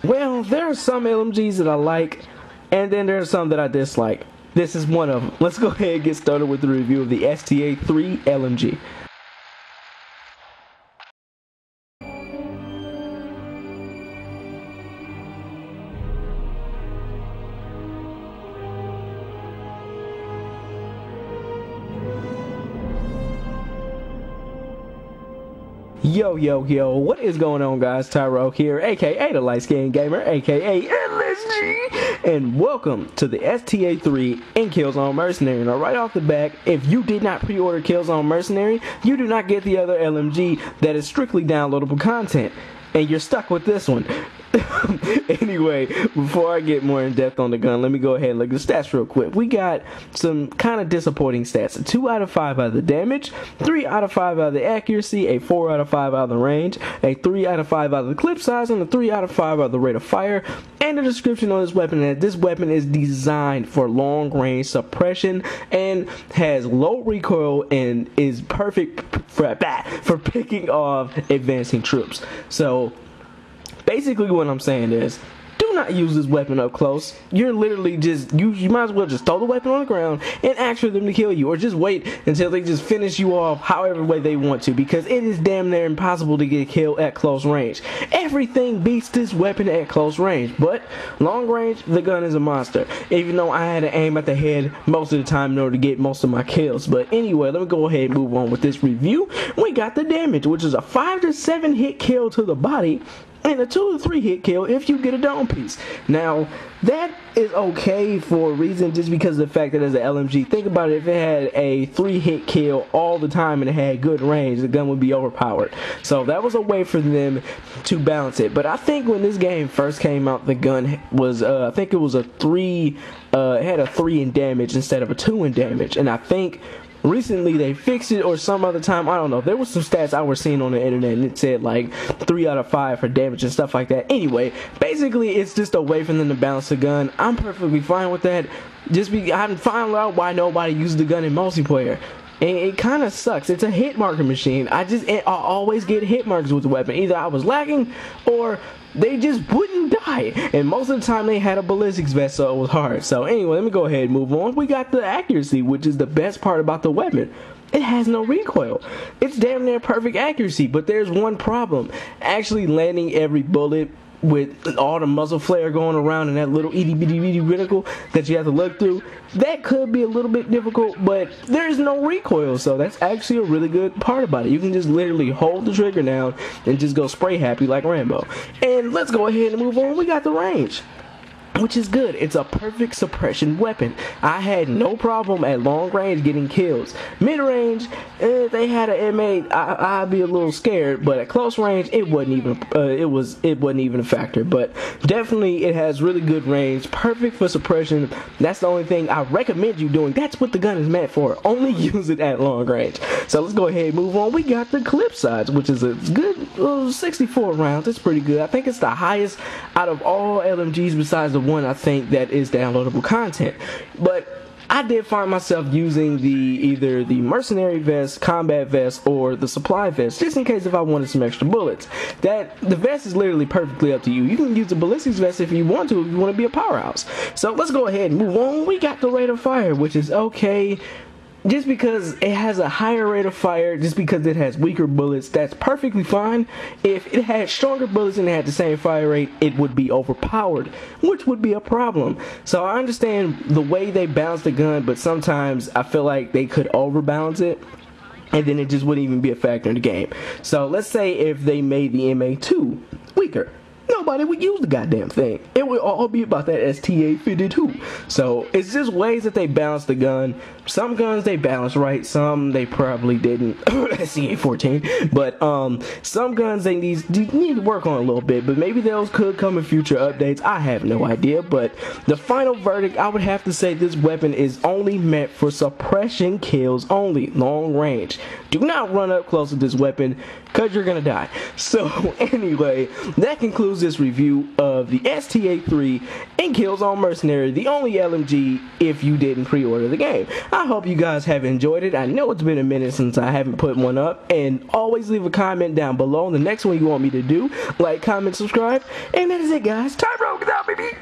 Well, there are some LMGs that I like, and then there are some that I dislike. This is one of them. Let's go ahead and get started with the review of the STA 3 LMG. Yo, what is going on, guys? Tyro here, aka the Light Skin Gamer, aka LSG, and welcome to the STA 3 in Killzone Mercenary. Now, right off the back, if you did not pre-order Killzone Mercenary, you do not get the other LMG that is strictly downloadable content, and you're stuck with this one. Anyway, before I get more in depth on the gun, let me go ahead and look at the stats real quick. We got some kind of disappointing stats: a 2 out of 5 out of the damage, 3 out of 5 out of the accuracy, a 4 out of 5 out of the range, a 3 out of 5 out of the clip size, and a 3 out of 5 out of the rate of fire. And the description on this weapon: that this weapon is designed for long range suppression and has low recoil and is perfect for picking off advancing troops. So basically what I'm saying is, do not use this weapon up close. You're literally just, you might as well just throw the weapon on the ground and ask for them to kill you, or just wait until they just finish you off however way they want to, because it is damn near impossible to get killed at close range. Everything beats this weapon at close range, but long range, the gun is a monster, even though I had to aim at the head most of the time in order to get most of my kills. But anyway, let me go ahead and move on with this review. We got the damage, which is a 5 to 7 hit kill to the body, and a 2 to 3 hit kill if you get a dome piece. Now, that is okay for a reason, just because of the fact that as an LMG, think about it, if it had a 3 hit kill all the time and it had good range, the gun would be overpowered. So that was a way for them to balance it. But I think when this game first came out, the gun was, I think it was a 3, it had a 3 in damage instead of a 2 in damage. And I think recently they fixed it, or some other time, I don't know. There was some stats I was seeing on the internet and it said like 3 out of 5 for damage and stuff like that. Anyway, basically it's just a way for them to balance the gun. I'm perfectly fine with that. I haven't found out why nobody uses the gun in multiplayer. And it kind of sucks. It's a hit marker machine. I always get hit marks with the weapon. Either I was lagging or they just wouldn't die. And most of the time they had a ballistics vest, so it was hard. So anyway, let me go ahead and move on. We got the accuracy, which is the best part about the weapon. It has no recoil. It's damn near perfect accuracy, but there's one problem: actually landing every bullet with all the muzzle flare going around and that little itty bitty reticle that you have to look through. That could be a little bit difficult, but there's no recoil, so that's actually a really good part about it. You can just literally hold the trigger down and just go spray happy like Rambo. And let's go ahead and move on. We got the range, which is good. It's a perfect suppression weapon. I had no problem at long range getting kills. Mid range, if they had an M8, I'd be a little scared, but at close range, it wasn't even it wasn't even a factor. But definitely, it has really good range, perfect for suppression. That's the only thing I recommend you doing. That's what the gun is meant for. Only use it at long range. So let's go ahead and move on. We got the clip size, which is a good 64 rounds. It's pretty good. I think it's the highest out of all LMGs besides the one I think that is downloadable content. But I did find myself using either the mercenary vest, combat vest, or the supply vest, just in case if I wanted some extra bullets. The vest is literally perfectly up to you. You can use the ballistics vest if you want to be a powerhouse. So let's go ahead and move on. We got the rate of fire, which is okay. Just because it has a higher rate of fire, just because it has weaker bullets, that's perfectly fine. If it had stronger bullets and it had the same fire rate, it would be overpowered, which would be a problem. So I understand the way they balance the gun, but sometimes I feel like they could overbalance it, and then it just wouldn't even be a factor in the game. So let's say if they made the MA2 weaker, nobody would use the goddamn thing. It would all be about that STA 52. So it's just ways that they balance the gun. Some guns they balance right, some they probably didn't. STA 14. But some guns they need to work on a little bit, but maybe those could come in future updates. I have no idea. But the final verdict, I would have to say this weapon is only meant for suppression kills only, long range. Do not run up close with this weapon, because you're gonna die. So anyway, that concludes concludes this review of the STA 3 in Killzone Mercenary, the only LMG if you didn't pre-order the game. I hope you guys have enjoyed it. I know it's been a minute since I haven't put one up, and always leave a comment down below on the next one you want me to do. Like, comment, subscribe, and that is it, guys. Tyro, get out, baby!